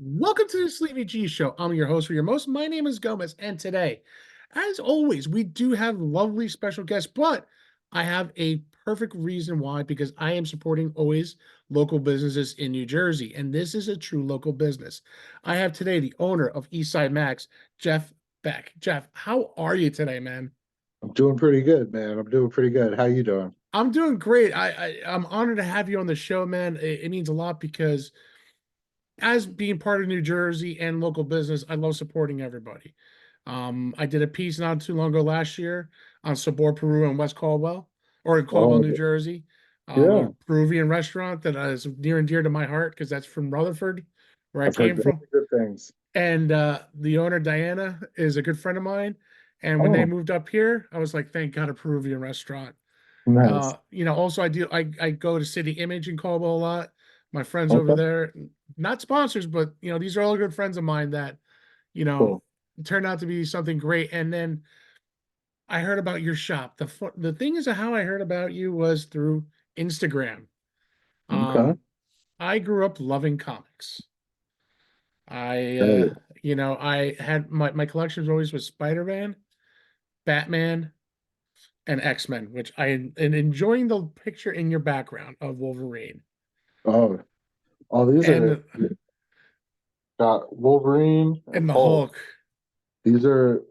Welcome to the Sleepy G Show. I'm your host for your most. My name is Gomez, and today, as always, we do have lovely special guests, but I have a perfect reason why because I am supporting always local businesses in New Jersey, and this is a true local business. I have today the owner of Eastside Max, Jeff Beck. Jeff, how are you today, man? I'm doing pretty good, man. I'm doing pretty good. How you doing? I'm doing great. I'm honored to have you on the show, man. It means a lot because as being part of New Jersey and local business, I love supporting everybody. I did a piece not too long ago last year on Sabor Peru and West Caldwell, or in Caldwell, Oh, New Jersey, a yeah. Peruvian restaurant that is near and dear to my heart because that's from Rutherford, where I I've heard came very from. good things. And the owner, Diana, is a good friend of mine. And when they Oh, moved up here, I was like, thank God, a Peruvian restaurant. nice. Also I go to City Image in Caldwell a lot. My friends over Okay, there, not sponsors, but these are all good friends of mine that, you know, cool. turned out to be something great. And then I heard about your shop. The thing is how I heard about you was through Instagram. Okay. Um, I grew up loving comics. I Right. I had my collections always was Spider-Man, Batman, and X-Men, which I and enjoying the picture in your background of Wolverine. Oh, oh, these are And got Wolverine and the Hulk. Hulk. These are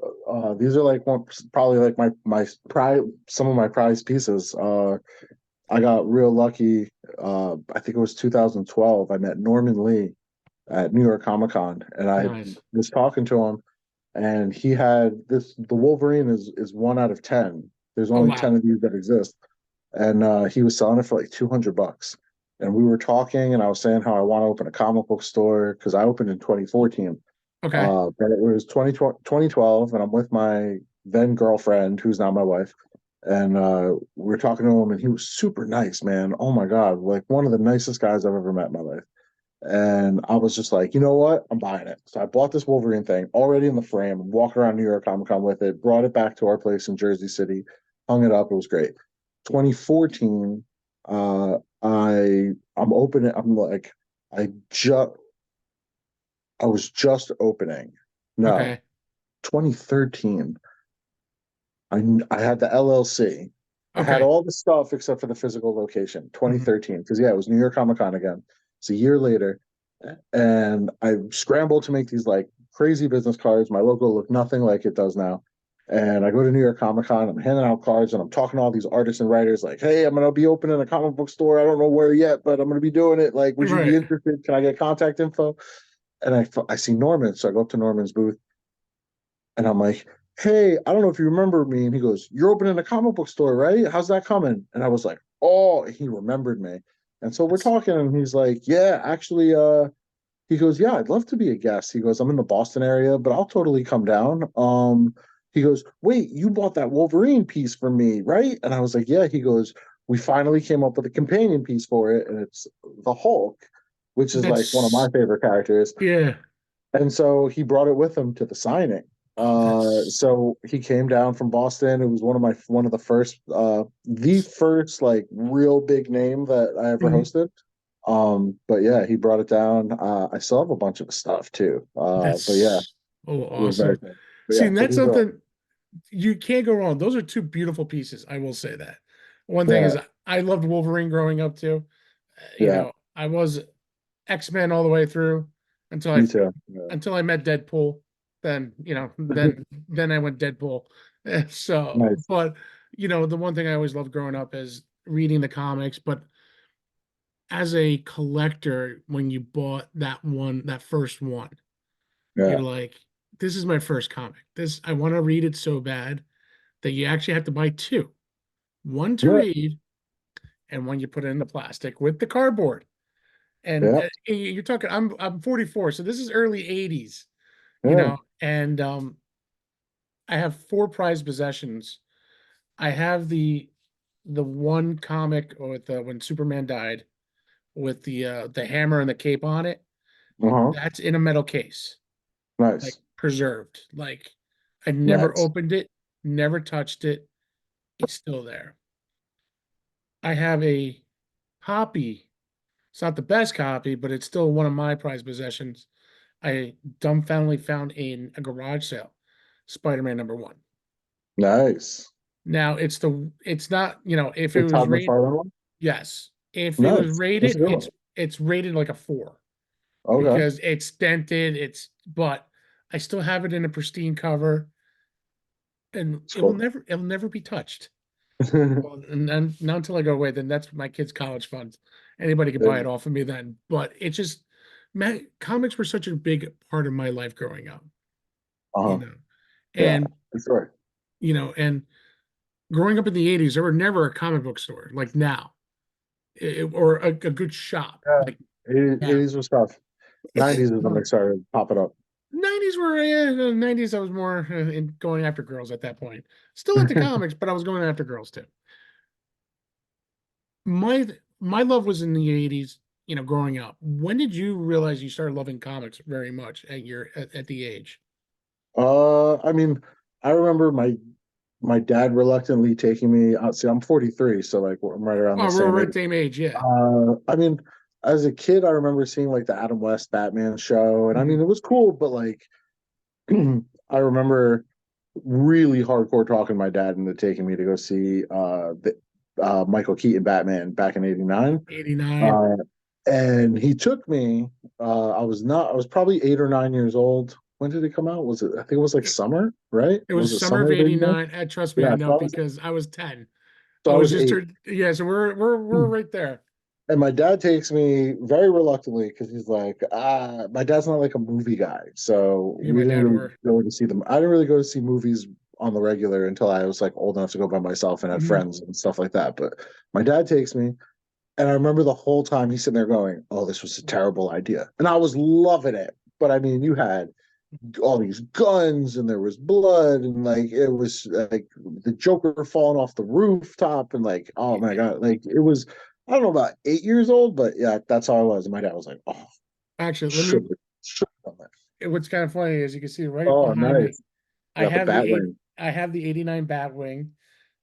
like one probably like my prize some of my prized pieces. I got real lucky. I think it was 2012. I met Norman Lee at New York Comic Con, and I Nice. was talking to him, and he had this. The Wolverine is one out of 10. There's Oh only 10 wow. of these that exist, and he was selling it for like $200. And we were talking, and I was saying how I want to open a comic book store because I opened in 2014. Okay. But it was 2012, and I'm with my then girlfriend, who's now my wife, and we are talking to him, and he was super nice, man. Oh my God, like one of the nicest guys I've ever met in my life. And I was just like, you know what? I'm buying it. So I bought this Wolverine thing already in the frame. I'm walking around New York Comic Con with it, brought it back to our place in Jersey City, hung it up. It was great. 2014, I'm opening. I'm like, I just I was just opening. No, Okay. 2013. I had the LLC. I had Okay. all the stuff except for the physical location. Mhm. 2013, because yeah, it was New York Comic Con again. It's a year later, and I scrambled to make these like crazy business cards. My logo looked nothing like it does now. And I go to New York Comic Con. I'm handing out cards, and I'm talking to all these artists and writers. Like, hey, I'm gonna be opening a comic book store. I don't know where yet, but I'm gonna be doing it. Like, would you be Right. interested? Can I get contact info? And I see Norman, so I go up to Norman's booth, and I'm like, hey, I don't know if you remember me. And he goes, you're opening a comic book store, right? How's that coming? And I was like, oh, he remembered me. And so we're That's talking, and he's like, yeah, actually, he goes, yeah, I'd love to be a guest. He goes, I'm in the Boston area, but I'll totally come down. He goes, wait, you bought that Wolverine piece for me, right? And I was like, yeah. He goes, we finally came up with a companion piece for it, and it's the Hulk, which is like one of my that's favorite characters. yeah. And so he brought it with him to the signing. Oh, that's So he came down from Boston. It was one of the first like real big name that I ever mhm. hosted. But yeah, he brought it down. I still have a bunch of his stuff too. But yeah, That's oh it was very awesome. cool. But See, yeah, and so that's these are something you can't go wrong. Those are two beautiful pieces. I will say that. One thing yeah, is I loved Wolverine growing up too. yeah, I was X-Men all the way through until I me too. Yeah. until I met Deadpool. Then, then I went Deadpool. So, Nice. but the one thing I always loved growing up is reading the comics. But as a collector, when you bought that first one, you're Yeah, like, this is my first comic. This I want to read it so bad that you actually have to buy two. One to yeah, read and one you put it in the plastic with the cardboard. And yeah, you're talking I'm 44, so this is early 80s, yeah. and I have four prized possessions. I have the one comic with when Superman died with the hammer and the cape on it. Uh-huh. That's in a metal case, like Nice, preserved. Like I never nice, opened it, never touched it. It's still there. I have a copy. It's not the best copy, but it's still one of my prized possessions. I dumbfoundedly found in a garage sale Spider-Man #1. Nice. Now it's not, if it The was Todd rated, McFarlane one? yes. If it was Nice. That's a rated, good one. it's rated like a 4 Okay. because it's dented, but I still have it in a pristine cover and It's cool. it'll never be touched. Well, and then not until I go away, then that's my kids' college funds. Anybody can buy it off of me then. But it just, man, comics were such a big part of my life growing up, you Uh-huh. know. Yeah, And, that's right. and growing up in the 80s, there were never a comic book store like now, or a good shop Yeah. like 80s, now. 80s was tough. 90s is when they started popping up. 90s were, yeah, the 90s, I was more in going after girls at that point. Still into comics, but I was going after girls too. My love was in the 80s, growing up. When did you realize you started loving comics very much at the age? I mean, I remember my dad reluctantly taking me out. See, I'm 43, so like I'm right around the Oh, we're same right age. the same age, yeah. I mean, as a kid, I remember seeing like the Adam West Batman show, and I mean, Mhm. it was cool, but like, I remember really hardcore talking my dad into taking me to go see the Michael Keaton Batman back in '89. 89. Uh, and he took me. I was probably 8 or 9 years old. When did it come out? Was it? I think it was like It, summer, right? it Was was it summer summer of of '89? 89. Trust me, I Yeah, know because I was 10. so I I was was just 8. yeah, so we're right there. And my dad takes me very reluctantly because he's like, my dad's not like a movie guy. So Me and we my didn't dad really were. go to see them. I didn't really go to see movies on the regular until I was like old enough to go by myself and had Mhm. friends and stuff like that. But my dad takes me, and I remember the whole time he's sitting there going, "Oh, this was a terrible idea." And I was loving it. But I mean, you had all these guns and there was blood and like it was like the Joker falling off the rooftop and like oh my Yeah. god, like it was. I don't know about 8 years old, but yeah, that's how I was. And my dad was like, "Oh, Actually, let me. should have done that." What's kind of funny is you can see right Oh, behind me. nice! You got the Batwing. I have the 89 Batwing.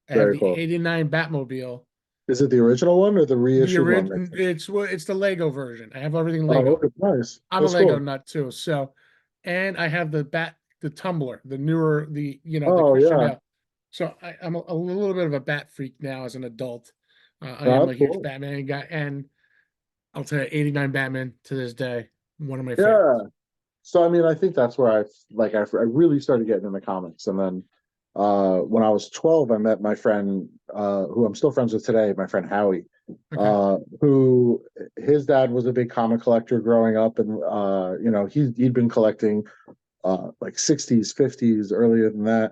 I have Very the cool. 89 Batmobile. Is it the original one or the The reissued one? original, it's the Lego version. I have everything Oh, Lego. okay, nice. I'm a That's Lego cool. nut too. So, and I have the Tumbler, the newer, the Oh Christian yeah, Bale. So I'm a little bit of a bat freak now as an adult. I no, am a that's huge cool. Batman guy, and I'll tell you, 89 Batman to this day, one of my Yeah. favorites. So I mean, I think that's where I really started getting into comics, and then when I was 12, I met my friend who I'm still friends with today, my friend Howie, Okay. who his dad was a big comic collector growing up, and he'd been collecting like 60s, 50s, earlier than that.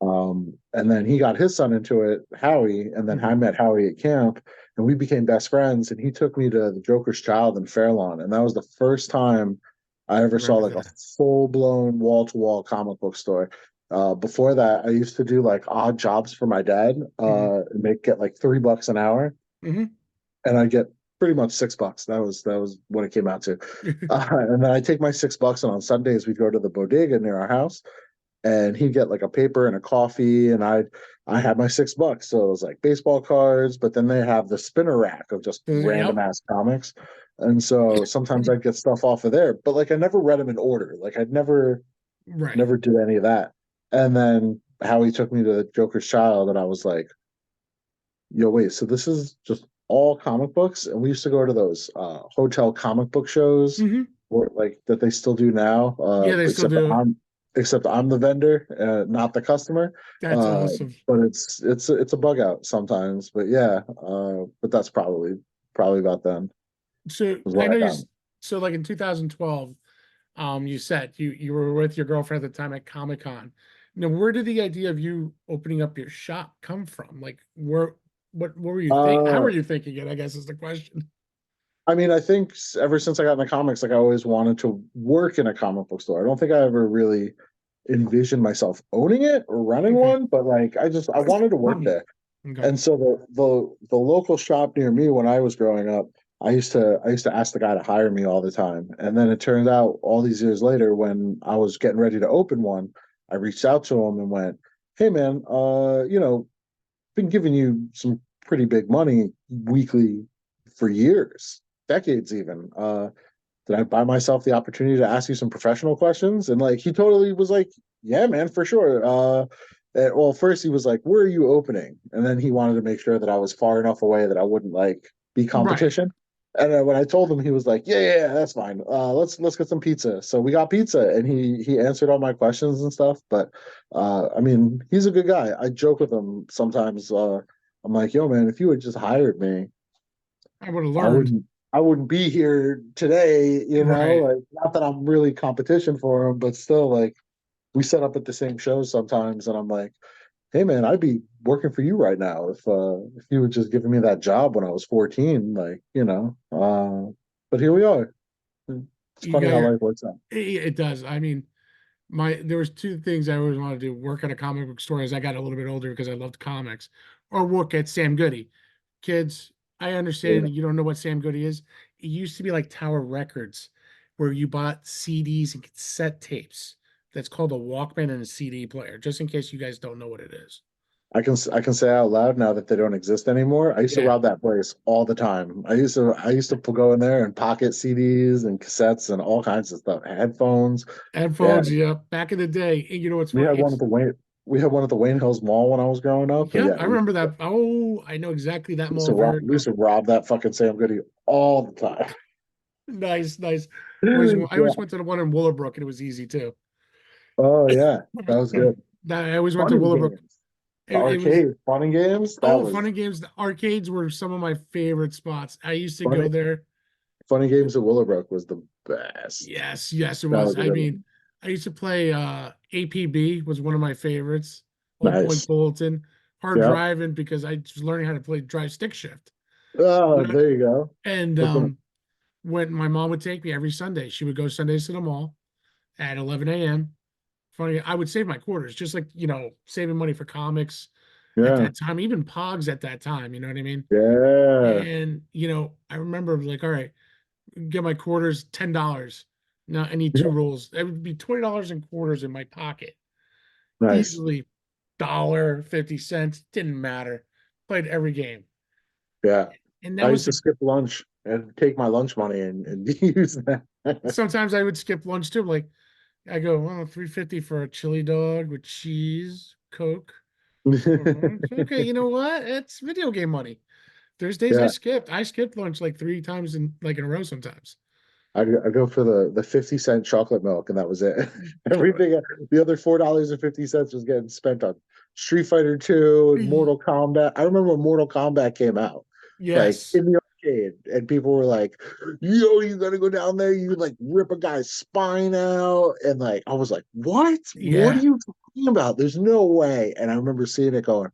And then he got his son into it, Howie, and then I Mhm. met Howie at camp, and we became best friends. And he took me to the Joker's Child in Fairlawn, and that was the first time I ever saw Remember like a that? full blown wall to wall comic book store. Before that, I used to do like odd jobs for my dad, Hmm. and get like $3 an hour, Hmm. and I get pretty much $6. That was what it came out to. And then I take my $6, and on Sundays we'd go to the bodega near our house, and he'd get like a paper and a coffee, and I had my $6. So it was like baseball cards, but then they have the spinner rack of just random Yep. ass comics. And so sometimes I'd get stuff off of there, but like I never read them in order. Like I'd Right. never did any of that. And then Howie took me to Joker's Child, and I was like, yo, wait, so this is just all comic books? And we used to go to those hotel comic book shows, Hmm. or like that they still do now, Yeah, they still do. except I'm the vendor, not the customer. That's Uh, awesome. but it's a bug out sometimes. But yeah, but that's probably about then So was I what know I you. got. So like in 2012, you said you were with your girlfriend at the time at Comic Con. Now, where did the idea of you opening up your shop come from? Like, what were you think? How Uh, were you thinking it? I guess is the question. I mean, I think ever since I got into comics, like I always wanted to work in a comic book store. I don't think I ever really envisioned myself owning it or running Okay. one, but like I wanted to work there. Okay. And so the local shop near me when I was growing up, I used to ask the guy to hire me all the time. And then it turned out all these years later when I was getting ready to open one, I reached out to him and went, "Hey man, been giving you some pretty big money weekly for years, decades even. did I buy myself the opportunity to ask you some professional questions? And like he totally was like, yeah, man, for sure. Well, first he was like, where are you opening? And then he wanted to make sure that I was far enough away that I wouldn't like be Right. competition. And then when I told him, he was like, yeah, that's fine. Let's get some pizza. So we got pizza, and he answered all my questions and stuff. But I mean, he's a good guy. I joke with him sometimes. I'm like, yo, man, if you had just hired me, I would have I learned. wouldn't I wouldn't be here today, Right. like not that I'm really competition for him, but still like we set up at the same shows sometimes and I'm like, hey man, I'd be working for you right now if you had just given me that job when I was 14, like, but here we are. It's You funny got how your, life works out. it does. I mean, there was two things I always wanted to do: work at a comic book store as I got a little bit older because I loved comics, or work at Sam Goody. Kids, I Yeah. understand you don't know what Sam Goody is. It used to be like Tower Records, where you bought CDs and cassette tapes. That's called a Walkman and a CD player, just in case you guys don't know what it is. I can say out loud now that they don't exist anymore. I used to Yeah. rob that place all the time. I used to go in there and pocket CDs and cassettes and all kinds of stuff, headphones. Yeah, Headphones, yeah. Back in the day, and you know what's we funny? had one at the Wayne we had one at the Wayne Hills Mall when I was growing up, and Yep, yeah, I remember that. Oh, I know exactly that we used to mall rob very we used well. to rob that fucking Sam Goody all the time. Nice, nice. I Yeah. always went to the one in Willowbrook, and it was easy too. Oh yeah, that was good. I always went to Funny Willowbrook. games, the It was arcade, funny games. That oh, was funny games. The arcades were some of my favorite spots. I used to funny. go there. Funny games at Willowbrook was the best. Yes, yes, it That was. was a I good mean, one. I used to play APB was one of my favorites. Old Point Nice. Bulletin. Hard Yeah. driving because I was learning how to play drive stick shift. Oh, But there you go. and Flipping. when my mom would take me every Sunday, she would go Sundays to the mall at 11 a.m. Funny, I would save my quarters, just like saving money for comics at Yeah. that time, even Pogs at that time. You know what I mean? Yeah. And I remember like, all right, get my quarters, $10. Now I need two Yeah. rolls. It would be $20 in quarters in my pocket. Nice. Easily dollar 50 cents. Didn't matter. Played every game. Yeah. And that I was used to the skip lunch and take my lunch money and use that. sometimes I would skip lunch too. Like I go, well, 350 for a chili dog with cheese, Coke. Okay, you know what? It's video game money. There's days I Yeah. skipped. I skipped lunch like three times in a row sometimes. I go for the 50-cent chocolate milk, and that was it. Everything, the other $4.50 was getting spent on Street Fighter 2 and Mortal Kombat. I remember when Mortal Kombat came out, like Yes. in the arcade, and people were like, "Yo, you gotta go down there, you like rip a guy's spine out." And like I was like, "What? What are Yeah. you talking about? There's no way." And I remember seeing it going,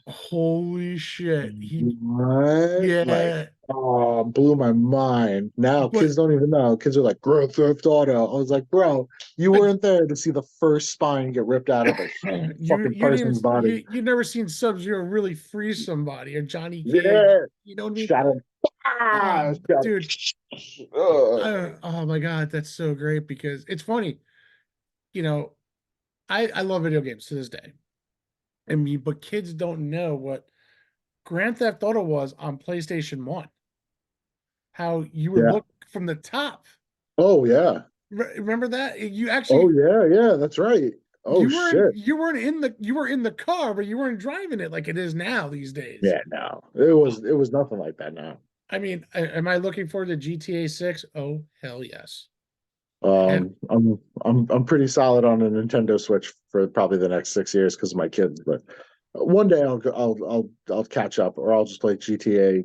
Holy shit. what? Like, Yeah. oh, blew my mind. Now But kids don't even know. Kids are like, Grand Theft Auto. I was like, bro, you like, weren't there to see the first spine get ripped out of a fucking you person's didn't body. you never seen Sub-Zero really freeze somebody or Johnny Cage. Yeah. You know what I mean? Shot him. Ah, shot Dude, him. Ugh. oh my God, that's so great because it's funny. You know, I love video games to this day. I mean, but kids don't know what Grand Theft Auto was on PlayStation 1. How you would Yeah. look from the top. Oh, yeah. Remember that? You Oh, actually yeah. Yeah. That's right. Oh, shit. you were in the car, but you weren't driving it like it is now these days. Yeah. No, it was nothing like that now. I mean, am I looking forward to GTA 6? Oh, hell yes. And I'm pretty solid on a Nintendo Switch for probably the next 6 years because of my kids. But one day I'll catch up, or I'll just play GTA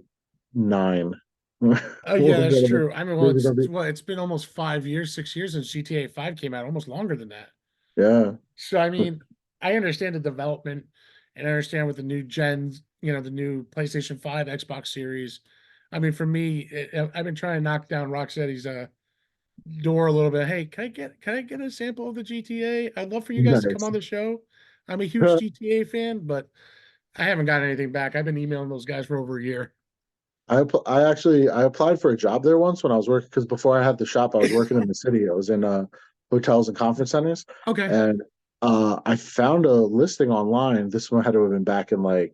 9. We'll oh yeah, that's go to true. I mean, well, maybe there'll be it's been almost 5 years, 6 years since GTA 5 came out, almost longer than that. yeah. So I mean, I understand the development and I understand with the new gens, the new PlayStation 5, Xbox Series. I mean, for me, I've been trying to knock down Rocksteady's door a little bit. Hey, can I get a sample of the GTA? I'd love for you guys to come Nice. on the show. I'm a huge GTA fan, but I haven't got anything back. I've been emailing those guys for over a year. I applied for a job there once when I was working because before I had the shop, I was working in the city. I was in hotels and conference centers, Okay. and I found a listing online. This one had to have been back in like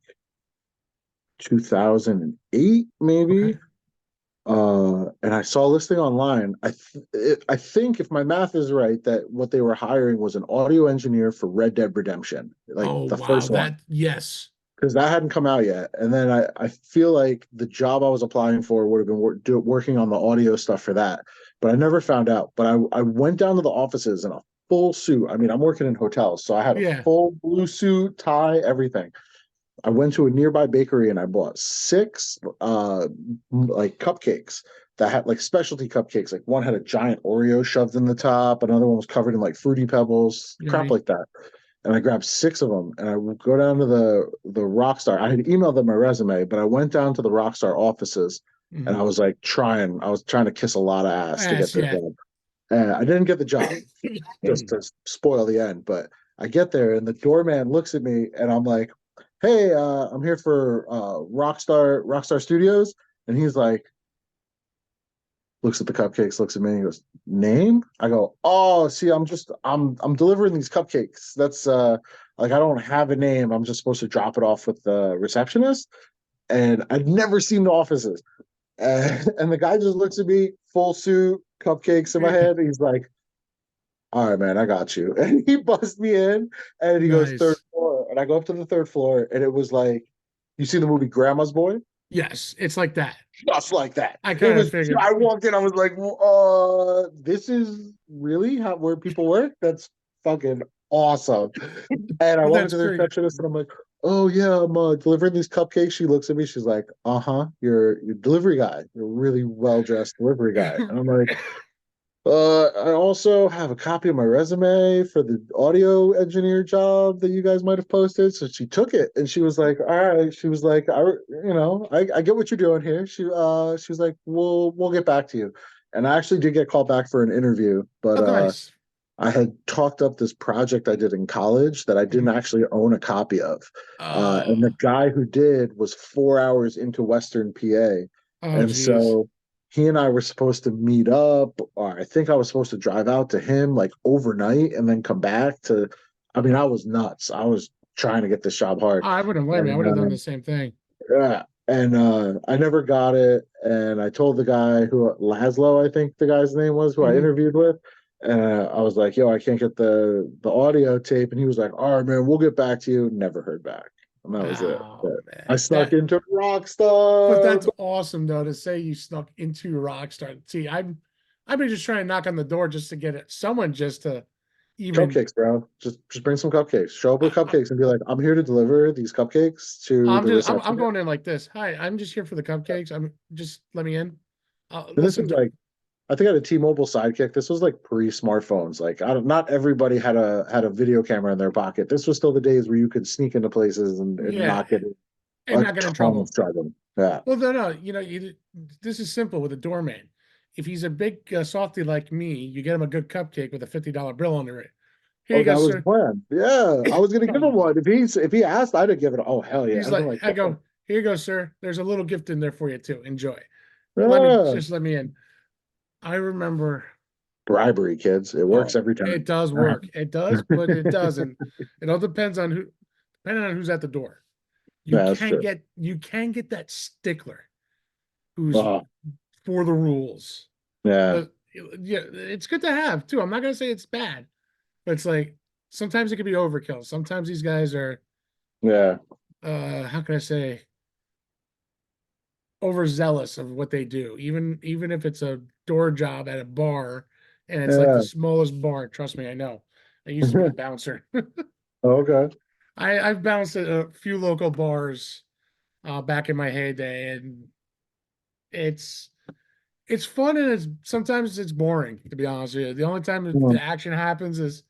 2008, Okay. maybe. And I saw a listing online. I think if my math is right, that what they were hiring was an audio engineer for Red Dead Redemption, like Oh the wow, first one, that yes. because that hadn't come out yet. And then I feel like the job I was applying for would have been working on the audio stuff for that, but I never found out. But I went down to the offices in a full suit. I mean, I'm working in hotels, so I had a Yeah. full blue suit, tie, everything. I went to a nearby bakery and I bought six like cupcakes that had like specialty cupcakes. Like one had a giant Oreo shoved in the top, another one was covered in like fruity pebbles, crap Yummy. like that. And I grabbed six of them and I would go down to the Rockstar. I had emailed them my resume, but I went down to the Rockstar offices and Hmm. I was trying to kiss a lot of ass to get Yes, the yeah. job. I didn't get the job just to spoil the end, but I get there and the doorman looks at me and I'm like, "Hey, I'm here for Rockstar Studios," and he's like, looks at the cupcakes, looks at me, and he goes, "Name?" I go, "Oh, see, I'm delivering these cupcakes. That's like I don't have a name. I'm just supposed to drop it off with the receptionist." And I'd never seen the offices, and the guy just looks at me, full suit, cupcakes in my hand. And he's like, "All right, man, I got you." And he buzzed me in and he goes, "Third Nice. floor." And I go up to the third floor and it was like, you see the movie Grandma's Boy? Yes, it's like that. Just like that. I It kind of was, figured. I walked in, I was like, this is really how where people work? That's fucking awesome. And I walk That's into the great. receptionist and I'm like, "Oh yeah, I'm delivering these cupcakes." She looks at me, she's like, "Uh-huh, you're delivery guy. You're a really well-dressed delivery guy." And I'm like, I also have a copy of my resume for the audio engineer job that you guys might have posted. So she took it and she was like, "All right." She was like, I get what you're doing here." She was like, we'll get back to you." And I actually did get called back for an interview, but Oh, nice. I had talked up this project I did in college that I didn't Mhm. actually own a copy of. And Oh, the guy who did was 4 hours into Western PA. oh, And geez. so he and I were supposed to meet up, or I think I was supposed to drive out to him like overnight and then come back to. I mean, I was nuts. I was trying to get this job hard. I wouldn't blame you. I And would have done the same thing. yeah. And I never got it. And I told the guy who Laszlo, I think the guy's name was, who I Mhm. interviewed with. And I was like, "Yo, I can't get the audio tape." And he was like, "All right, man, we'll get back to you." Never heard back. And that was it. Oh But I man, snuck into but Rockstar. that's awesome though to say you snuck into Rockstar. See, I've been just trying to knock on the door just to get it, someone just to even. Cupcakes, bro. Just bring some cupcakes. Show up with I, I, cupcakes and be like, "I'm here to deliver these cupcakes to the I'm receptionist." going in like this. Hi, I'm just here for the cupcakes. I'm just let me in. And this Listen, is like, I think I had a T-Mobile Sidekick. This was like pre-smartphones. Like, not everybody had a video camera in their pocket. This was still the days where you could sneak into places and yeah, not get and a not get in ton of trouble. trouble. Yeah. Well, no, no, this is simple with a doorman. If he's a big softy like me, you get him a good cupcake with a $50 bill under it. Here you Oh, go, that was the sir. plan. Yeah, I was gonna give him one. If he asked, I'd have given it. Oh hell yeah! I'd He's have been like, like, I go, here you go, sir. There's a little gift in there for you too. Enjoy. But yeah, just let me in. I remember, bribery, kids. It works oh, every it time. does work. It does, but it doesn't. It all depends on depending on who's at the door. Yeah, that's true. You can get that stickler who's Oh, for the rules. yeah, But yeah, it's good to have too. I'm not gonna say it's bad, but it's like sometimes it can be overkill. Sometimes these guys are yeah, how can I say overzealous of what they do. Even if it's a door job at a bar and it's like the yeah. smallest bar, trust me, I know. I used to be the bouncer. Okay. I've bounced at a few local bars back in my heyday, and it's it's fun and it's sometimes it's boring to be honest with you. The only time that Hmm. the action happens is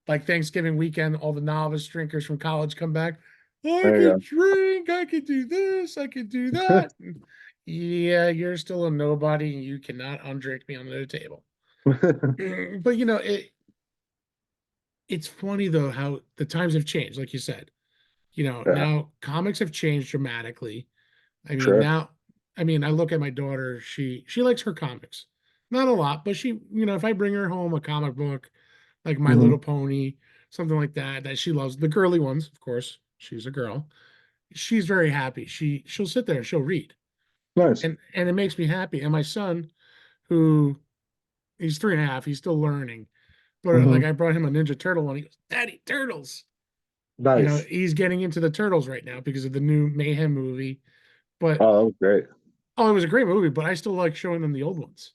like Thanksgiving weekend. All the novice drinkers from college come back. "Oh, I There could you drink. I could do this. I could do that." Yeah, you're still a nobody. And you cannot undrink me under the table. go. But it's funny though how the times have changed. Like you said, Yeah, now comics have changed dramatically. I mean, sure. now, I mean, I look at my daughter, she likes her comics. Not a lot, but if I bring her home a comic book like My Hmm. Little Pony, something like that she loves, the girly ones, of course. She's a girl. She's very happy. She'll sit there and she'll read. Nice. and it makes me happy. And my son, who he's 3.5, he's still learning, but like Hmm. I brought him a Ninja Turtle one. He goes, "Daddy, turtles!" Nice. He's getting into the turtles right now because of the new Mayhem movie. But Oh, that was great. oh, it was a great movie. But I still like showing them the old ones,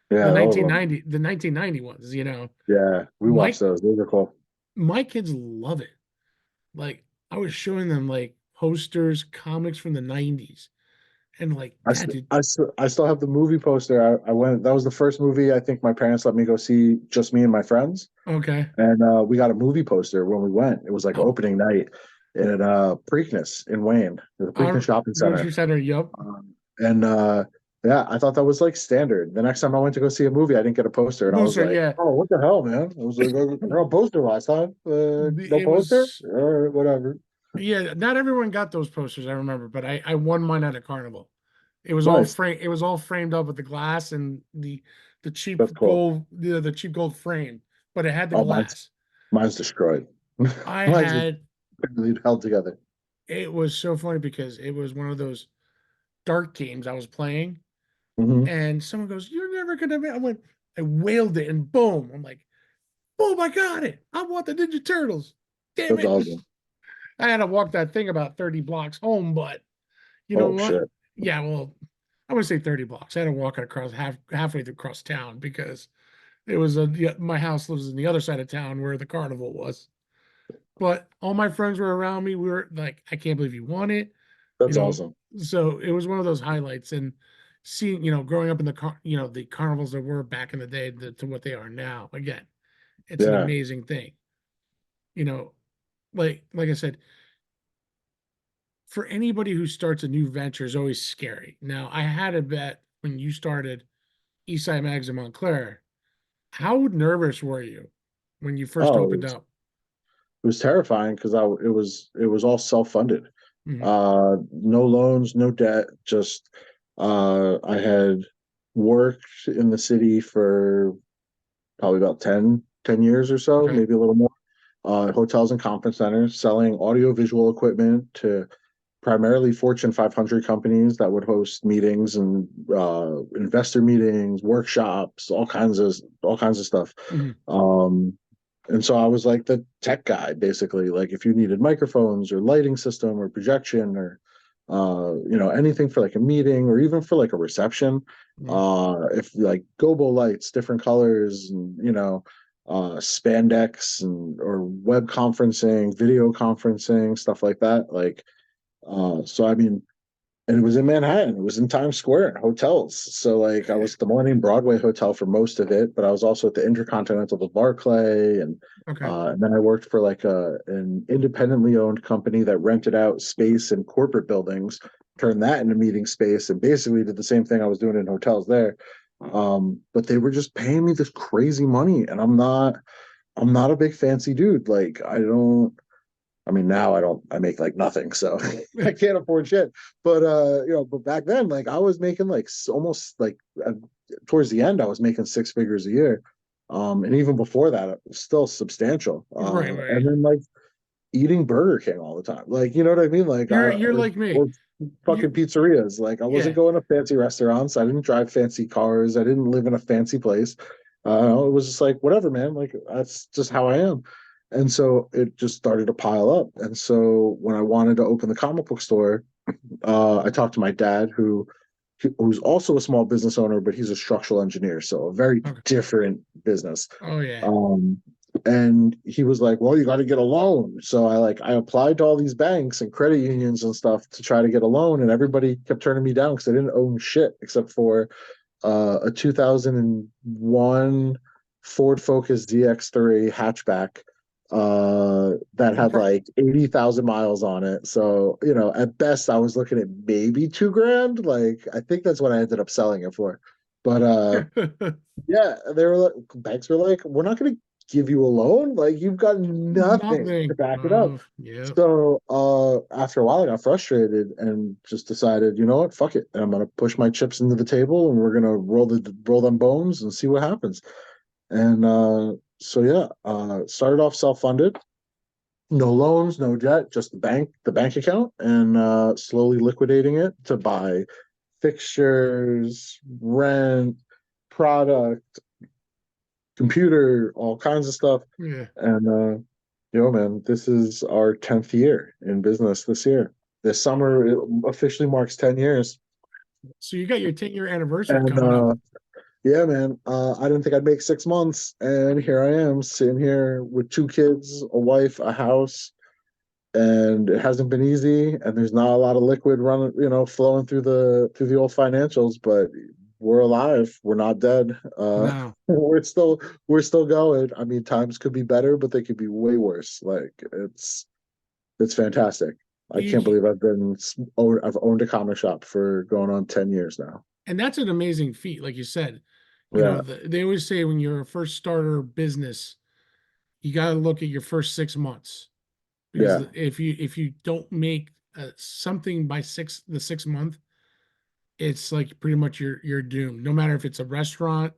Yeah, that was one. the 1990 ones. Yeah, we watched My those. Those are cool. my kids love it. Like I was showing them like posters, comics from the 90s, and like, Dad, did I still have the movie poster. I went. That was the first movie I think my parents let me go see. Just me and my friends, okay. and we got a movie poster when we went. It was like Oh, opening night at Preakness in Wayne, the Preakness our Shopping Center. grocery center, yup. And yeah, I thought that was like standard. The next time I went to go see a movie, I didn't get a poster, and I was Booster, like, yeah. "Oh, what the hell, man?" I was like, "I got a poster last time. No It poster? was All right, whatever." Yeah, not everyone got those posters, I remember, but I won mine at a carnival. Nice. It was all framed up with the glass and the cheap That's cool. gold, the cheap gold frame, but it had the Oh, glass. mine's destroyed. I Mine's just had barely held together. It was so funny because it was one of those dark games I was playing, Hmm. and someone goes, "You're never gonna be." I wailed it, and boom! I'm like, "Boom! I got it! I want the Ninja Turtles! Damn That's it!" awesome. I had to walk that thing about 30 blocks home, but you know Oh what? shit. Yeah, well, I would say 30 blocks. I had to walk it across halfway across town because my house lives in the other side of town where the carnival was. But all my friends were around me. We were like, I can't believe you won it. You That's know, awesome. so it was one of those highlights. And seeing, growing up in the carnivals that were back in the day to what they are now. Again, it's an Yeah. amazing thing. You know, like I said, for anybody who starts a new venture is always scary. Now, I had a bet when you started Eastside Mags in Montclair. How nervous were you when you first Oh, opened up? it was terrifying because it was all self-funded. Hmm. No loans, no debt. Just I had worked in the city for probably about 10 years or so, Okay. maybe a little more. Hotels and conference centers, selling audiovisual equipment to primarily Fortune 500 companies that would host meetings and investor meetings, workshops, all kinds of stuff. Hmm. Um, and so I was like the tech guy, basically. Like if you needed microphones or lighting system or projection or anything for like a meeting or even for like a reception, Hmm. if like gobo lights, different colors, and spandex and or web conferencing, video conferencing, stuff like that. Like so I mean, and it was in Manhattan. It was in Times Square, hotels. So like I was at the Morning Broadway Hotel for most of it, but I was also at the Intercontinental with Barclay, Okay. and then I worked for like an independently owned company that rented out space in corporate buildings, turned that into meeting space, and basically did the same thing I was doing in hotels there. But they were just paying me this crazy money, and I'm not a big fancy dude. Like I mean, now I make like nothing, so I can't afford shit. But back then, like I was making like almost like towards the end, I was making six figures a year. And even before that, it was still substantial. Right, And right. then like eating Burger King all the time. Like, you know what I mean? Like You're like me. or fucking You pizzerias. Like I wasn't Yeah. going to fancy restaurants. I didn't drive fancy cars. I didn't live in a fancy place. It was just like whatever, man. Like that's just how I am. And so it just started to pile up. And so when I wanted to open the comic book store, I talked to my dad, who's also a small business owner, but he's a structural engineer, so a very Okay. different business. Oh yeah. Um, and he was like, "Well, you got to get a loan." So I applied to all these banks and credit unions and stuff to try to get a loan, and everybody kept turning me down because I didn't own shit except for a 2001 Ford Focus DX3 hatchback that Well, had like 80,000 miles on it. So, at best I was looking at maybe 2 grand. Like I think that's what I ended up selling it for. But yeah, they were like, banks were like, we're not going to give you a loan. Like you've got nothing to nothing. back it up. Oh, yeah. So after a while, I got frustrated and just decided, you know what, fuck it, and I'm gonna push my chips into the table, and we're gonna roll them bones and see what happens. And so yeah, started off self funded, no loans, no debt, just the bank account, and slowly liquidating it to buy fixtures, rent, product, computer, all kinds of stuff. Yeah. And man, this is our 10th year in business this year. This summer it officially marks 10 years. So you got your 10-year anniversary And coming up. yeah, man, I didn't think I'd make 6 months, and here I am sitting here with two kids, a wife, a house, and it hasn't been easy. And there's not a lot of liquid running, flowing through the old financials, but we're alive. We're not dead. No. We're still going. I mean, times could be better, but they could be way worse. Like it's fantastic. I can't You, believe I've owned a comic shop for going on 10 years now. and that's an amazing feat, like you said. Yeah, They always say when you're a first starter business, you got to look at your first 6 months, because yeah, if you don't make something by the 6 month, it's like pretty much you're doomed. No matter if it's a restaurant,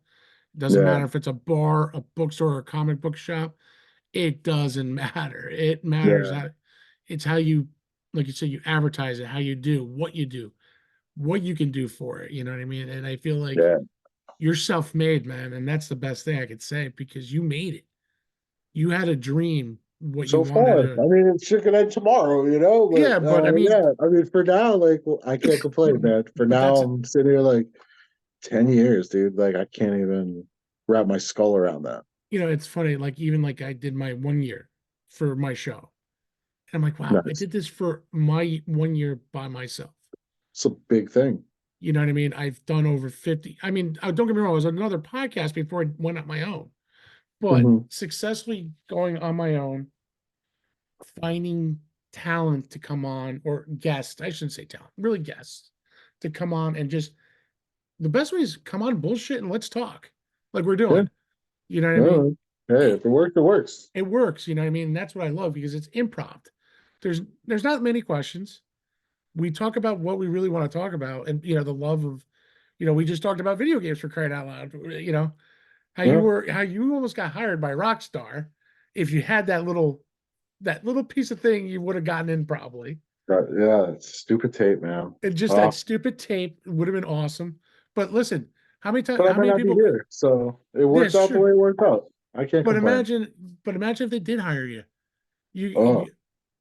doesn't yeah, matter if it's a bar, a bookstore, or a comic book shop. It doesn't matter. It matters yeah, how it's how you, like you said, you advertise it, how you do, what you can do for it. You know what I mean? And I feel like yeah. you're self-made, man, and that's the best thing I could say, because you made it. You had a dream, what you So wanted far, to. I mean, it's chicken and tomorrow, Yeah, but but I mean, yeah, I mean, for now, like, well, I can't complain, man. For but now, that's I'm sitting here like 10 years, dude. Like, I can't even wrap my skull around that. it's funny. Like even like I did my 1 year for my show, and I'm like, wow, I Nice. did this for my 1 year by myself. It's a big thing. You know what I mean? I've done over 50. I mean, don't get me wrong, I was on another podcast before I went on my own, but Hmm. successfully going on my own, finding talent to come on, or guests, I shouldn't say talent, really guests to come on, and just the best way is come on, bullshit, and let's talk like we're Yeah. doing. You know what I mean? No, hey, It, if it works, it works. it works. You know what I mean? And that's what I love, because it's improv. There's not many questions. We talk about what we really want to talk about, and the love of, we just talked about video games, for crying out loud. Yeah, How you almost got hired by Rockstar. If you had that little piece of thing, you would have gotten in probably. yeah, it's stupid tape, man. And just that Uh, stupid tape would have been awesome. But listen, how many times, but I how might many not be people? here, so it Yeah, worked out the sure. way it worked out. I can't But complain. imagine if they did hire you. Oh,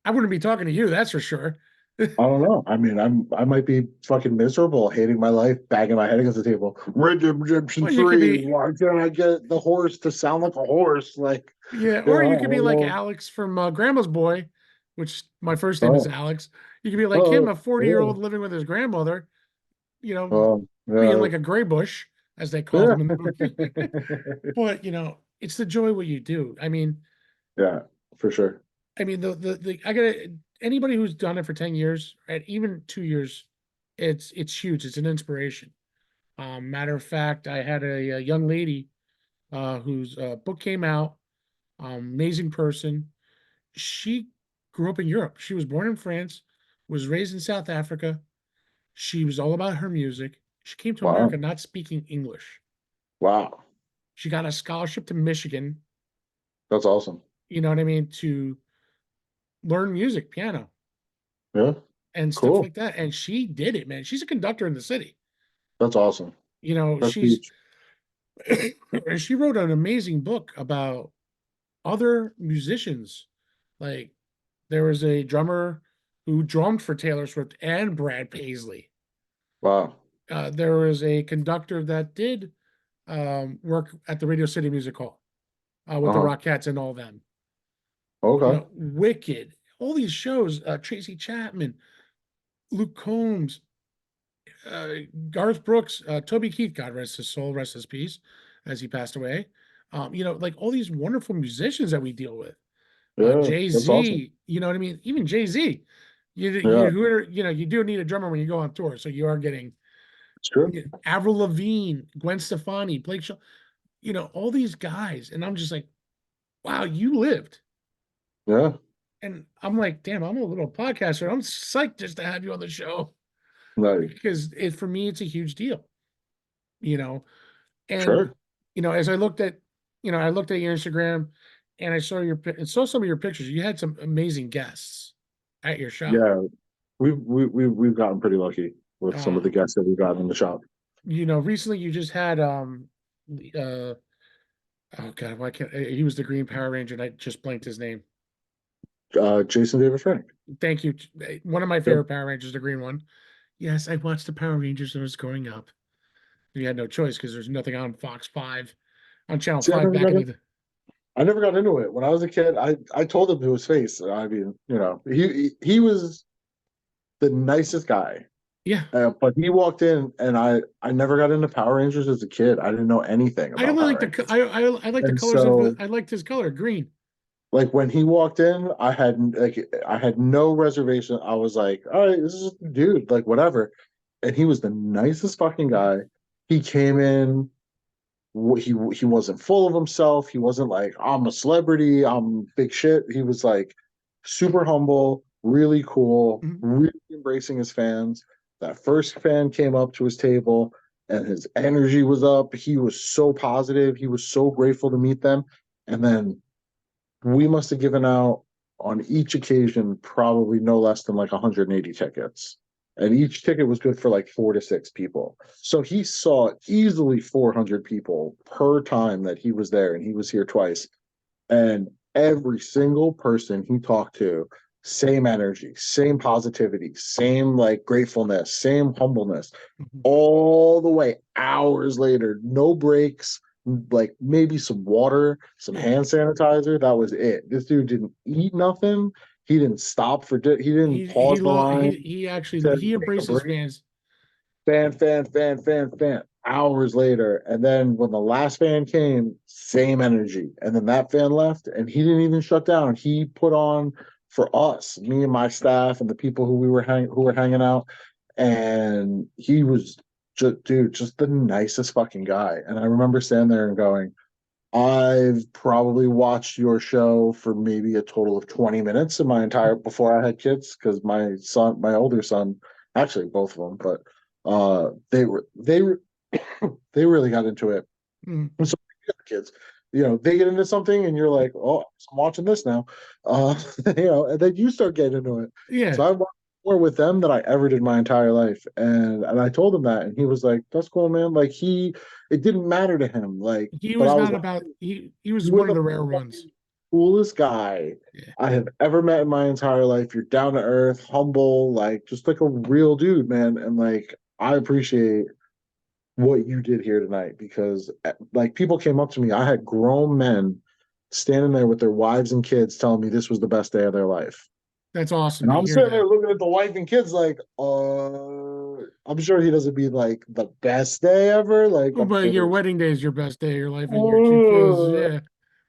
I wouldn't be talking to you, that's for sure. I don't know. I mean, I might be fucking miserable, hating my life, banging my head against the table. Red Dead Redemption Well, you could 3. be, Why can't I get the horse to sound like a horse? Like, yeah, or you I could be don't like know. Alex from Grandma's Boy, which my first name is Oh, Alex. You could be like him, oh, a 40-year-old yeah. living with his grandmother, you know, being Yeah. like a gray bush, as they called Yeah. him in the movie. But it's the joy what you do. Yeah, for sure. The I gotta, anybody who's done it for 10 years, at even 2 years, it's huge. It's an inspiration. Matter of fact, I had a young lady whose book came out. Amazing person. She grew up in Europe. She was born in France, was raised in South Africa. She was all about her music. She came to America Wow. not speaking English. Wow. She got a scholarship to Michigan, That's awesome. you know what I mean, to learn music, piano, Yeah. and stuff Cool. like that. And she did it, man. She's a conductor in the city. That's awesome. That's She's huge. and she wrote an amazing book about other musicians. Like there was a drummer who drummed for Taylor Swift and Brad Paisley. Wow. There was a conductor that did work at the Radio City Music Hall with the Uh-huh. Rockettes and all them. Okay. Wicked. All these shows, Tracy Chapman, Luke Combs, uh, Garth Brooks, Toby Keith, God rest his soul, rest his peace, as he passed away. Like all these wonderful musicians that we deal with. Yeah, Jay that's awesome. Z, you know what I mean? Even Jay Z, Yeah, you do need a drummer when you go on tour, so you are getting it's true. Avril Lavigne, Gwen Stefani, Blake Shaw, all these guys, and I'm just like, wow, you lived. Yeah. And I'm like, damn, I'm a little podcaster. I'm psyched just to have you on the show, Like, because for me, it's a huge deal, you know. And sure. as I looked at your Instagram, and I saw some of your pictures. You had some amazing guests at your shop. Yeah. We've gotten pretty lucky. with some of Uh, the guests that we got in the shop. recently you just had uh oh God, why can't he was the Green Power Ranger and I just blanked his name. Jason David Frank. Thank you. One of my Yep. favorite Power Rangers, the green one. Yes, I watched the Power Rangers when I was growing up. You had no choice because there's nothing on Fox 5, on Channel See, 5 back in the. I never got into it when I was a kid. I told him to his face. I mean, he was the nicest guy. Yeah. But he walked in, and I never got into Power Rangers as a kid. I didn't know anything I about only Power like Rangers, I like the and colors of the so I liked his color, green. like when he walked in, I had no reservation. I was like, all right, this is a dude, like whatever. And he was the nicest fucking Yeah. guy. He came in. He wasn't full of himself. He wasn't like, I'm a celebrity, I'm big shit. He was like super humble, really cool, Mhm. really embracing his fans. That first fan came up to his table and his energy was up. He was so positive. He was so grateful to meet them. And then we must have given out on each occasion probably no less than like 180 tickets. And each ticket was good for like 4 to 6 people. So he saw easily 400 people per time that he was there, and he was here twice. And every single person he talked to, same energy, same positivity, same like gratefulness, same humbleness, Mhm. all the way hours later, no breaks, like maybe some water, some Yeah. hand sanitizer. That was it. This dude didn't eat nothing. He didn't stop he didn't pause the line, He actually said he take a embraces break. fans. Fan. Hours later, and then when the last fan came, same energy. And then that fan left, and he didn't even shut down. He put on for us, me and my staff, and the people who were hanging out. And he was just, dude, just the nicest fucking guy. And I remember standing there and going, I've probably watched your show for maybe a total of 20 minutes in my entire before I had kids, because my older son, actually both of them, but they were they really got into it. Mm. And so kids, they get into something and you're like, oh, I'm watching this now. Uh, and then you start getting into it. Yeah. So I watched more with them than I ever did my entire life. And I told him that, and he was like, that's cool, man. Like it didn't matter to him. Like, He but was I was not like, about he was you were one of the the rare ones. fucking coolest guy Yeah. I have ever met in my entire life. You're down to earth, humble, like just like a real dude, man. And like I appreciate what you did here tonight, because like people came up to me. I had grown men standing there with their wives and kids telling me this was the best day of their life. That's awesome And to I'm hear sitting there that. looking at the wife and kids like, I'm sure he doesn't mean like the best day ever. Like, I'm But sure your there's, wedding day is your best day of your life and your two kids. Yeah.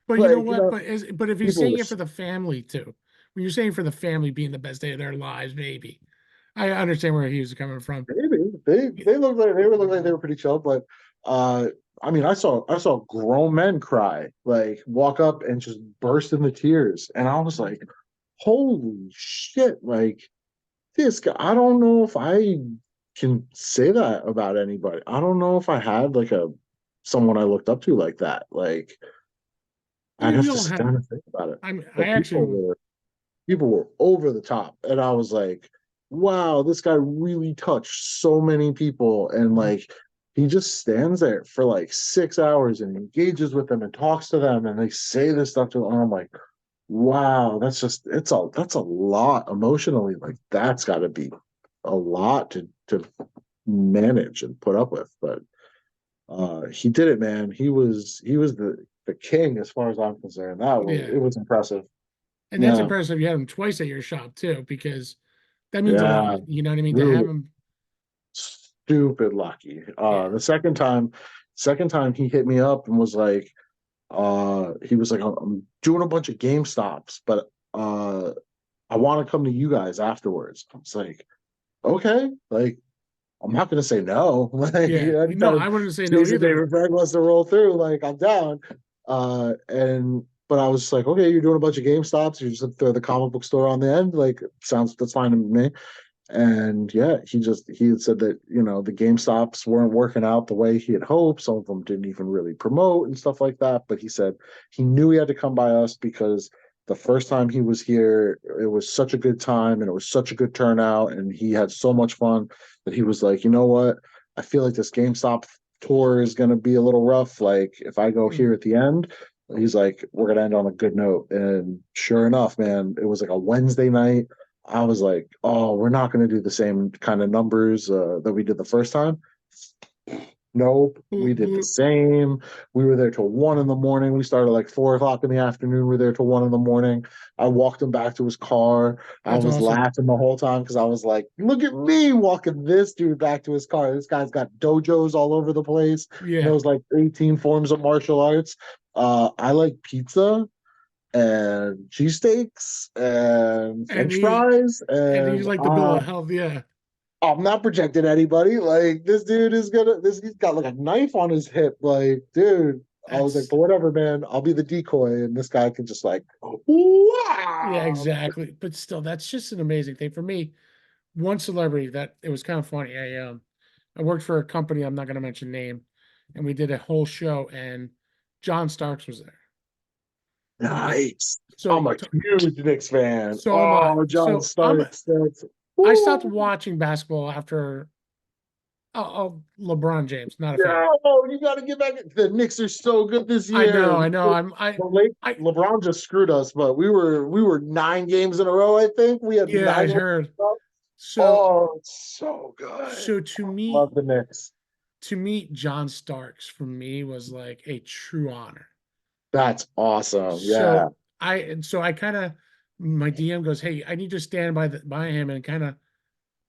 But you know like, what? But if he's people saying were it for the family too, when you're saying for the family being the best day of their lives, maybe I understand where he was coming from. maybe they looked like they were pretty chill, but uh I mean I saw grown men cry, like walk up and just burst into tears. And I was like, holy shit, like this guy, I don't know if I can say that about anybody. I don't know if I had like a someone I looked up to like that. Like I I'd mean, we have to all sit have. down and think about it. I mean, I But actually, people were over the top, and I was like, wow, this guy really touched so many people. And like he just stands there for like 6 hours and engages with them and talks to them, and they say this stuff to him, and I'm like, wow, that's a lot emotionally. Like that's got to be a lot to manage and put up with. But he did it, man. He was the king as far as I'm concerned. yeah, It was impressive. and that's Yeah. impressive. You had him twice at your shop too, because that means a Yeah, lot. You know what I mean? To we have were him, stupid lucky. yeah, The second time he hit me up and was like, he was like, I'm doing a bunch of game stops, but I want to come to you guys afterwards. I was like, okay, like I'm not gonna say no. Like yeah. No, anytime I wouldn't say no Jason either. David Frank wants to roll through, like I'm down. And but I was just like, okay, you're doing a bunch of game stops. You just throw the comic book store on the end. Like that's fine to me. And yeah, he had said that the GameStops weren't working out the way he had hoped. Some of them didn't even really promote and stuff like that. But he said he knew he had to come by us because The first time he was here, it was such a good time and it was such a good turnout, and he had so much fun that he was like, you know what? I feel like this GameStop tour is going to be a little rough. Like, if I go Mm. here at the end, he's like, we're going to end on a good note. And sure enough, man, it was like a Wednesday night. I was like, oh, we're not going to do the same kind of numbers that we did the first time. Nope, we did the same. We were there till 1 in the morning. We started like 4 o'clock in the afternoon. We were there till 1 in the morning. I walked him back to his car. I That's was awesome. laughing the whole time because I was like, look at me walking this dude back to his car. This guy's got dojos all over the place, Yeah. knows like 18 forms of martial arts. I like pizza and cheesesteaks and And French he fries, and he's and like the bill of health. Yeah. I'm not projecting anybody. Like, this dude is gonna this he's got like a knife on his hip. Like, dude, I was like, That's but whatever, man. I'll be the decoy, and this guy can just like, yeah, wow. exactly. But still, that's just an amazing thing for me. One celebrity that it was kind of funny. I worked for a company, I'm not gonna mention name, and we did a whole show and John Starks was there. Okay. Nice. So I'm a huge Knicks fan. so am I. Oh, John So Starks. That's I stopped woo. watching basketball after LeBron James, not a fan. No, you got to get back. The Knicks are so good this year. I know. The late I LeBron just screwed us, but we were 9 games in a row. I think we had yeah, I nine. heard. So Oh, it's so good. so Love the Knicks. to meet John Starks for me was like a true honor. That's awesome. Yeah. So I kind of my DM goes, "Hey, I need to stand by him and kind of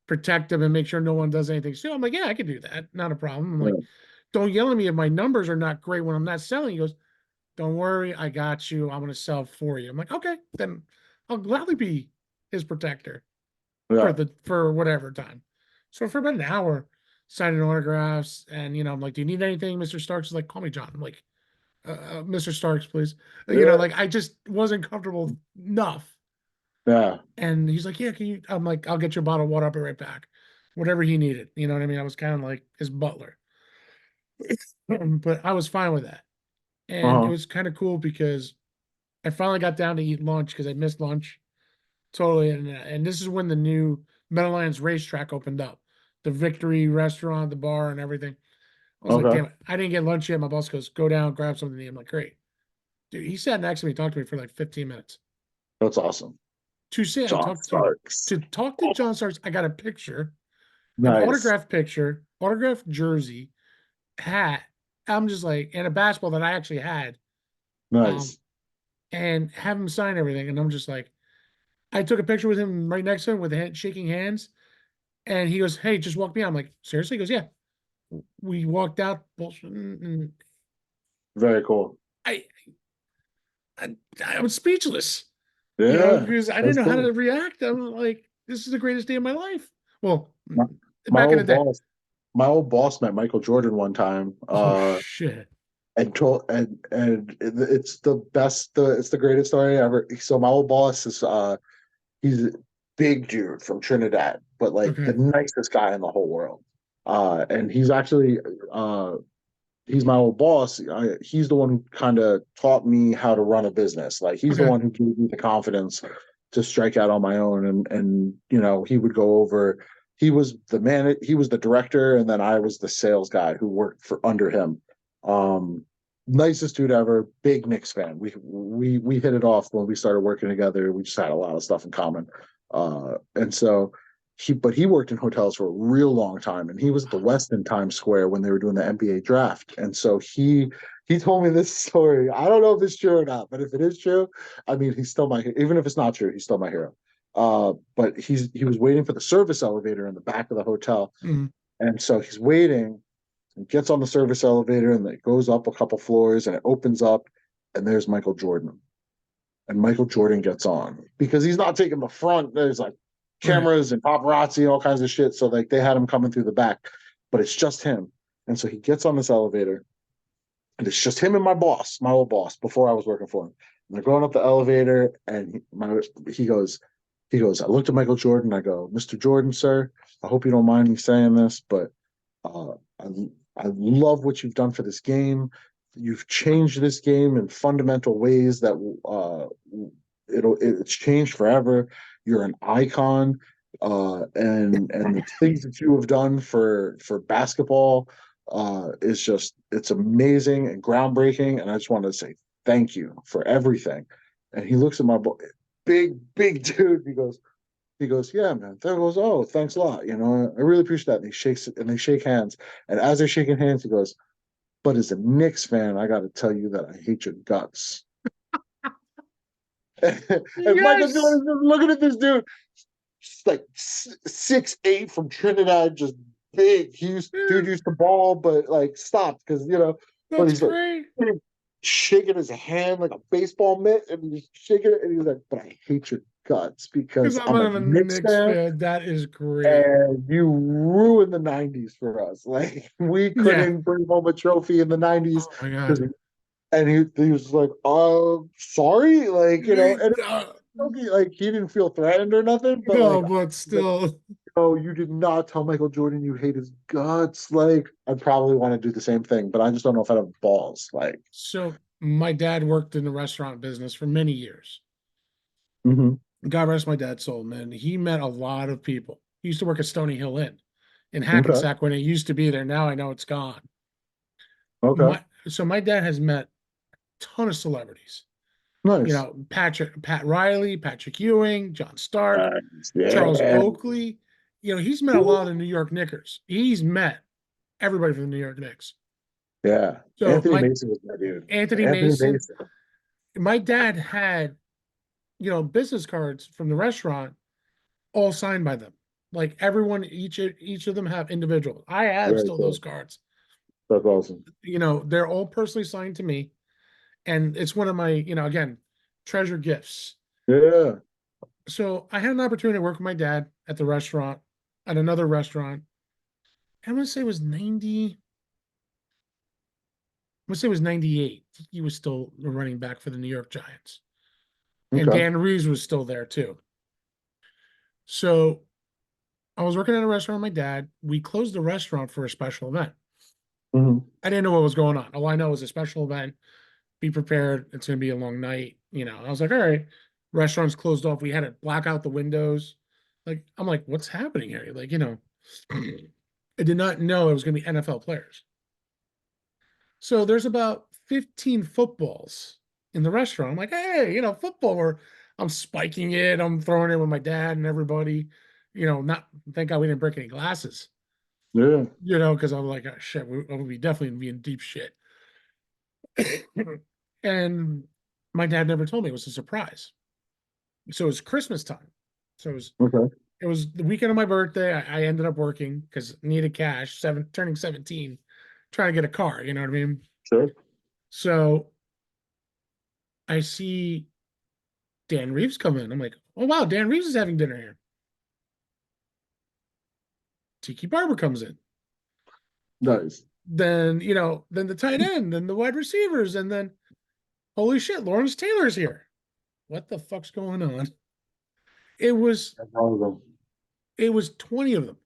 protect him and make sure no one does anything." So I'm like, "Yeah, I can do that. Not a problem." I'm like, Yeah. "Don't yell at me if my numbers are not great when I'm not selling." He goes, "Don't worry, I got you. I'm going to sell for you." I'm like, "Okay, then I'll gladly be his protector Yeah. for whatever time." So for about an hour, signing autographs, and I'm like, "Do you need anything, Mr. Starks?" Is like, "Call me John." I'm like, Mr. Starks, please. Yeah. Like I just wasn't comfortable enough. Yeah. And he's like, "Yeah, can you?" I'm like, "I'll get you a bottle of water. I'll be right back." Whatever he needed. You know what I mean? I was kind of like his butler. But I was fine with that. And it Uh-huh. was kind of cool because I finally got down to eat lunch because I missed lunch totally. And this is when the new Meadowlands racetrack opened up, the Victory restaurant, the bar, and everything. I was like, Okay. damn it, I didn't get lunch yet. My boss goes, "Go down, grab something to eat." I'm like, "Great." Dude, he sat next to me, talked to me for like 15 minutes. That's awesome. To say I John talked Starks. to talk to John Starks, I got a picture, an Nice. autographed picture, autographed jersey, hat. I'm just like, and a basketball that I actually had. Um, Nice. and have him sign everything. And I'm just like, I took a picture with him right next to him with shaking hands. And he goes, "Hey, just walk me out." I'm like, "Seriously?" He goes, "Yeah." We walked out. And Very cool. I, I, I was speechless, Yeah. because I didn't That's know how cool. to react. I'm like, this is the greatest day of my life. Well, My, my back in the old day. boss, my old boss met Michael Jordan one time. Oh shit. And told and it's the best it's the greatest story ever. So my old boss is he's a big dude from Trinidad, but like the Okay. nicest guy in the whole world. And he's actually he's my old boss. He's the one who kind of taught me how to run a business. Like, he's the Okay. one who gave me the confidence to strike out on my own. And he would go over. He was the man. He was the director, and then I was the sales guy who worked for under him. Um, Nicest dude ever. Big Knicks fan. We hit it off when we started working together. We just had a lot of stuff in common. And so he worked in hotels for a real long time, and he was at the West in Times Square when they were doing the NBA draft. And so he told me this story. I don't know if it's true or not, but if it is true, I mean, he's still my, even if it's not true, he's still my hero. But he was waiting for the service elevator in the back of the hotel, Mhm. and so he's waiting and gets on the service elevator, and it goes up a couple floors, and it opens up, and there's Michael Jordan. And Michael Jordan gets on because he's not taking the front. There's like Right. cameras and paparazzi and all kinds of shit. So like they had him coming through the back, but it's just him. And so he gets on this elevator, and it's just him and my old boss, before I was working for him. And they're going up the elevator, and he goes, I looked at Michael Jordan. I go, "Mr. Jordan, sir, I hope you don't mind me saying this, but uh, I, I love what you've done for this game. You've changed this game in fundamental ways that it's changed forever. You're an icon, and the things that you have done for basketball is just it's amazing and groundbreaking. And I just wanted to say thank you for everything. And he looks at my big dude. He goes, yeah, man. There goes, oh, thanks a lot. I really appreciate that. And he shakes it, and they shake hands. And as they're shaking hands, he goes, but as a Knicks fan, I got to tell you that I hate your guts. And Michael Yes. Jordan is just looking at this dude, just like 6'8" from Trinidad, just big. Dude used to ball, but like stopped because but That's he's like great. shaking his hand like a baseball mitt, and he's shaking it, and he's like, "But I hate your guts Because because I'm I'm a a Knicks Knicks fan, fan. That is great. and you ruined the '90s for us. Like we Yeah. couldn't bring home a trophy in the '90s Oh my God. because." And he was like, sorry," like and Uh, okay, like he didn't feel threatened or nothing, but no, like, but like, still. oh, you did not tell Michael Jordan you hate his guts. Like, I'd probably want to do the same thing, but I just don't know if I have balls. Like, So my dad worked in the restaurant business for many years. hmm God rest my dad's soul, man. He met a lot of people. He used to work at Stony Hill Inn in okay, Hackensack when it used to be there. Now I know it's gone. okay, My dad has met a ton of celebrities. nice, Pat Riley, Patrick Ewing, John Stark, Charles yeah, Oakley. He's met a lot of New York Knickers. He's met everybody from the New York Knicks. yeah. So Anthony my Mason was my dude. Anthony Anthony Mason, Mason, my dad had, business cards from the restaurant all signed by them. Like everyone, each of them have individual. I have very still those cool. cards. That's awesome. They're all personally signed to me, and it's one of my, again, treasure gifts. Yeah, So I had an opportunity to work with my dad at the restaurant, at another restaurant. I'm gonna say it was 90. I'm gonna say it was 98. He was still a running back for the New York Giants, and okay, Dan Reeves was still there too. So I was working at a restaurant with my dad. We closed the restaurant for a special event. hmm I didn't know what was going on. All I know is a special event. Be prepared. It's going to be a long night. I was like, all right, restaurant's closed off. We had to black out the windows. I'm like, what's happening here? I did not know it was going to be NFL players. So there's about 15 footballs in the restaurant. I'm like, hey, football. I'm spiking it. I'm throwing it with my dad and everybody. Not thank God we didn't break any glasses. yeah, Because I'm like, oh, shit, we would be definitely be in deep shit. And my dad never told me it was a surprise. So it was Christmas time. So okay, it was the weekend of my birthday. I ended up working because needed cash, turning 17, trying to get a car, you know what I mean? sure. So I see Dan Reeves come in. I'm like, oh wow, Dan Reeves is having dinner here. Tiki Barber comes in. Nice. Then the tight end, then the wide receivers, and then holy shit, Lawrence Taylor's here. What the fuck's going on? It was That's awesome. it was 20 of them.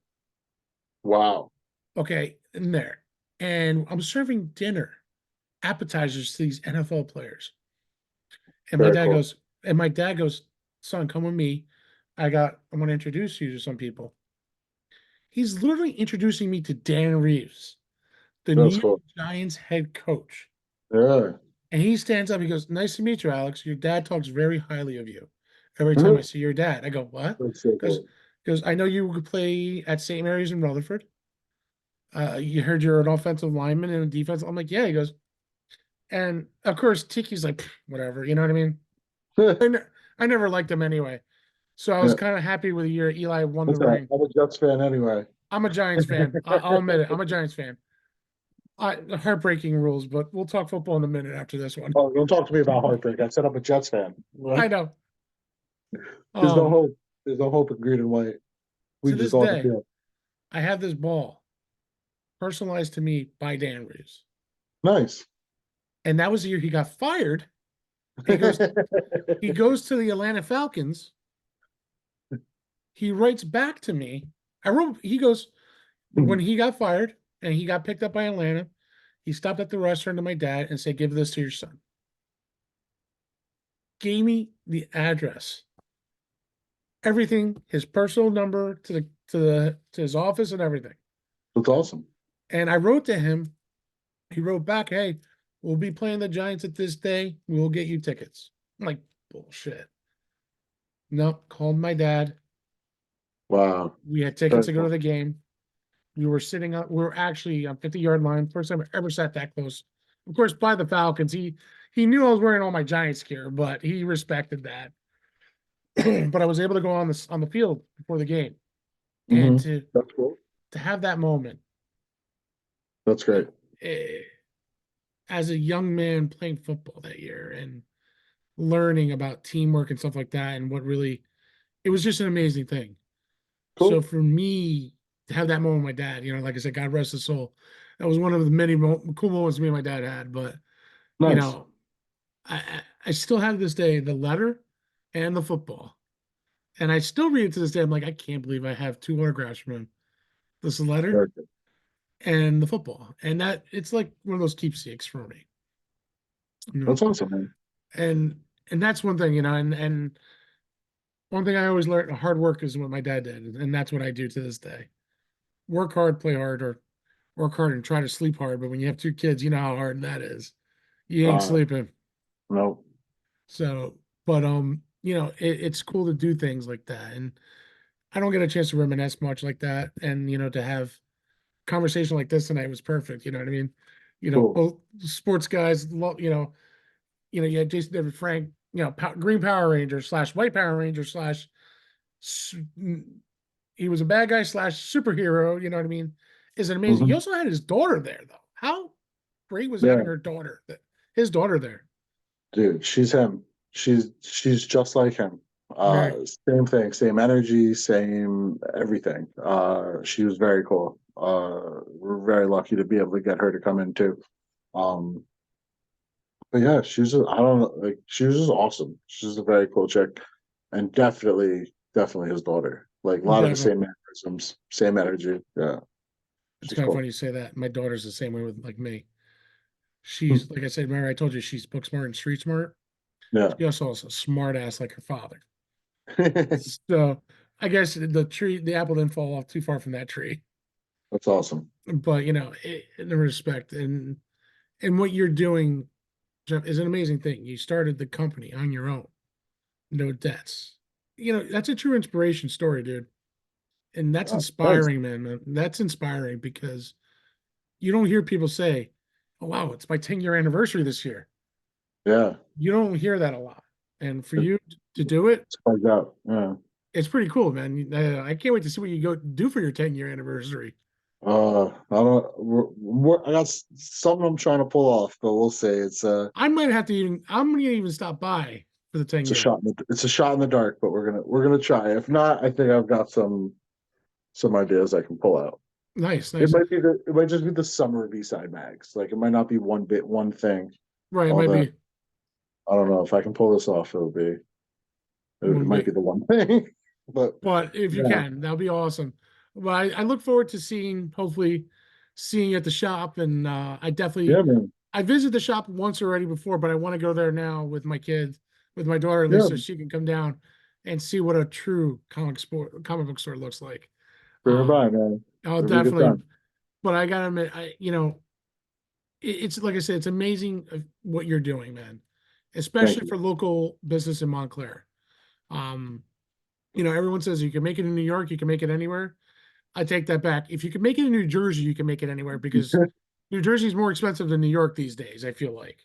Wow. Okay, in there. And I'm serving dinner, appetizers to these NFL players. And Very cool. my dad goes, son, come with me. I'm going to introduce you to some people. He's literally introducing me to Dan Reeves, the New That's York cool. Giants head coach. Yeah. And he stands up. He goes, nice to meet you, Alex. Your dad talks very highly of you. Every time I see your dad, I go, what? That's so Because cool. I know you would play at St. Mary's in Rutherford. You heard you're an offensive lineman and a defense. I'm like, yeah. He goes, and of course, Tiki's like, whatever. You know what I mean? I, ne- I never liked him anyway. So I was Yeah. kind of happy with the year Eli won the That's all right. ring. I'm a Jets fan anyway. I'm a Giants fan. I'll admit it. I'm a Giants fan. Heartbreaking rules, but we'll talk football in a minute after this one. Oh, don't talk to me about heartbreak. I said I'm a Jets fan. I know. There's no Um, hope. There's no hope in green and white. We to just this go on the day, field. I have this ball personalized to me by Dan Reeves. Nice. And that was the year he got fired. And he goes to the Atlanta Falcons. He writes back to me. He goes, when he got fired and he got picked up by Atlanta, he stopped at the restaurant to my dad and said, give this to your son. gave me the address, everything, his personal number to his office and everything. That's awesome. And I wrote to him. He wrote back, "Hey, we'll be playing the Giants at this day. We will get you tickets." I'm like, bullshit. Nope. Called my dad. Wow. We had tickets Very to go to cool. the game. We were sitting up. We were actually on 50-yard line. First time I ever sat that close. Of course, by the Falcons. He knew I was wearing all my Giants gear, but he respected that. But I was able to go on the field before the game, and Hmm. That's cool. to have that moment, That's great. eh, as a young man playing football that year and learning about teamwork and stuff like that, and what really, it was just an amazing thing. So Cool. for me to have that moment with my dad, like I said, God rest his soul, that was one of the many cool moments me and my dad had. But you Nice. know, I still have this day the letter and the football, and I still read it to this day. I'm like, I can't believe I have two autographs from him. This letter Very good. and the football, and that it's like one of those keepsakes for me. You know, That's awesome, man. and and that's one thing, and one thing I always learned: hard work is what my dad did, and that's what I do to this day. Work hard, play hard, or work hard and try to sleep hard. But when you have two kids, you know how hard that is. You ain't Uh, sleeping. no, So, but it's cool to do things like that, and I don't get a chance to reminisce much like that, and to have conversation like this tonight was perfect. You know what I mean? cool. Both sports guys, you had Jason David Frank, Green Power Ranger slash White Power Ranger slash he was a bad guy slash superhero. You know what I mean? Is it amazing? He Hmm. also had his daughter there, though. How great was having Yeah, his daughter there? dude, she's him. She's just like him. Right. Same thing, same energy, same everything. She was very cool. We're very lucky to be able to get her to come in too. Um, but yeah, I don't know, like she was just awesome. She's a very cool chick, and definitely his daughter. Like a lot of the Definitely. same mannerisms, same energy. Yeah, It's she's kind of cool. funny you say that. My daughter's the same way with like me. Hmm. She's like I said, remember I told you she's book smart and street smart. Yeah, She also is a smart ass like her father. So I guess the apple didn't fall off too far from that tree. that's awesome. But in the respect and what you're doing, Jeff, is an amazing thing. You started the company on your own, no debts. That's a true inspiration story, dude. And that's Thanks. inspiring, man. That's inspiring because you don't hear people say, "Oh wow, it's my 10-year anniversary this year." Yeah, You don't hear that a lot. And for it, you to do it, it's like that. Yeah. it's pretty cool, man. I can't wait to see what you go do for your 10-year anniversary. I don't. I got something I'm trying to pull off, but we'll see. I'm gonna even stop by for the 10 It's a year. shot. It's a shot in the dark, but we're gonna try. If not, I think I've got some ideas I can pull out. Nice, It nice. might be it might just be the summer B-side mags. Like it might not be one thing. Right, it might Although be I don't know if I can pull this off, it one might bit. be the one thing. But But if you yeah, can, that'll be awesome. Well, I look forward to hopefully seeing you at the shop. And yeah, man, I visited the shop once already before, but I want to go there now with my kids, with my daughter at least, yeah, so she can come down and see what a true comic book store looks like. bring her by, Um, man. I'll It'll be a good definitely, time. but I gotta admit, it's like I said, it's amazing what you're doing, man, Thank especially you. for local business in Montclair. Um, everyone says you can make it in New York, you can make it anywhere. I take that back. If you can make it in New Jersey, you can make it anywhere because New Jersey is more expensive than New York these days, I feel like.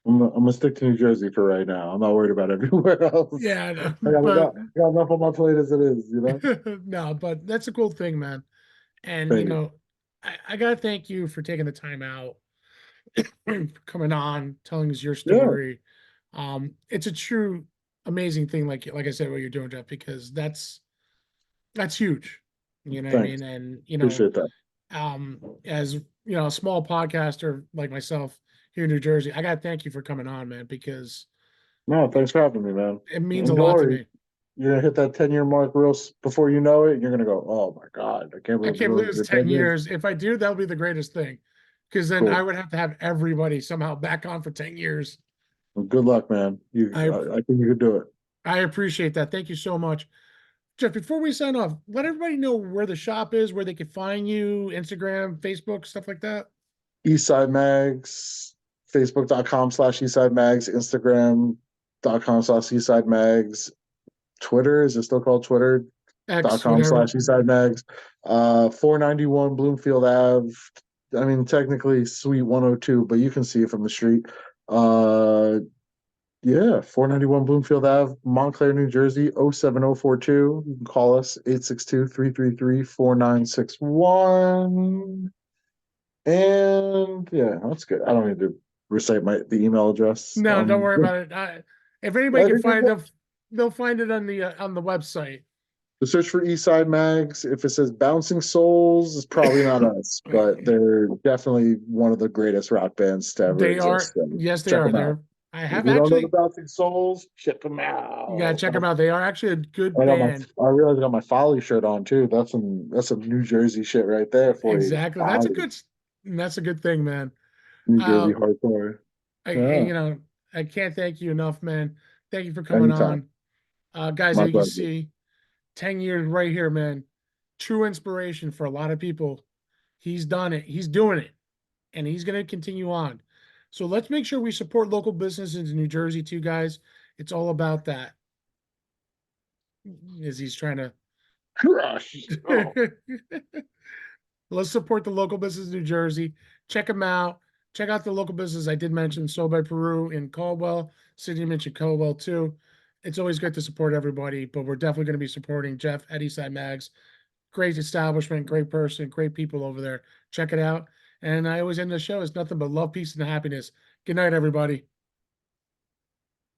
I'm gonna stick to New Jersey for right now. I'm not worried about everywhere else. Yeah, I know. I got enough on my plate as it is, you know? No, but that's a cool thing, man. And Thank you. I gotta thank you for taking the time out, for coming on, telling us your Yeah, story. It's a true amazing thing, like I said, what you're doing, Jeff, because that's huge. You know what I thanks. mean? And Appreciate that. as a small podcaster like myself here in New Jersey, I gotta thank you for coming on, man, because No, it, thanks for having me, man. it means a And don't lot to worry, me. you're gonna hit that 10-year mark before you know it, and you're gonna go, oh my God, I can't I believe can't believe it's it's been 10 10 years. years. If I do, that'll be the greatest thing. Because then I Cool. would have to have everybody somehow back on for 10 years. Well, good luck, man. I I think you could do it. I appreciate that. Thank you so much. Jeff, before we sign off, let everybody know where the shop is, where they can find you, Instagram, Facebook, stuff like that. Eastside Mags, Facebook.com/Eastside Mags, Instagram.com/Eastside Mags, Twitter, is it still called X, Twitter.com whatever. slash Eastside Mags, 491 Bloomfield Ave. I mean, technically Suite 102, but you can see it from the street. Yeah, 491 Bloomfield Ave, Montclair, New Jersey, 07042. You can call us 862-333-4961. And yeah, that's good. I don't need to recite the email address. No, don't worry about it. If anybody I can think find it, they'll find it on the website. the search for Eastside Mags. If it says Bouncing Souls, it's probably not us, but they're definitely one of the greatest rock bands to ever They exist. are, So yes, they check are. them out. They're, I If have you don't know the actually, Bouncing Souls, check them you gotta out. check them out. They are actually a good I got my band. I realized I got my Folly shirt on too. That's some New Jersey shit right there for you. Exactly. Folly, That's a good thing, man. New Jersey Uh, hardcore. Yeah, you know, I can't thank you enough, man. Thank you for coming anytime. on. Guys, My as you can pleasure. see, 10 years right here, man. True inspiration for a lot of people. He's done it. He's doing it. And he's going to continue on. So let's make sure we support local businesses in New Jersey too, guys. It's all about that. As he's trying to Crush. Oh, let's support the local business in New Jersey. Check them out. Check out the local business I did mention, So by Peru in Caldwell. City mentioned Caldwell too. It's always good to support everybody, but we're definitely going to be supporting Jeff at Eastside Mags. Great establishment, great person, great people over there. Check it out. And I always end the show. It's nothing but love, peace, and happiness. Good night, everybody.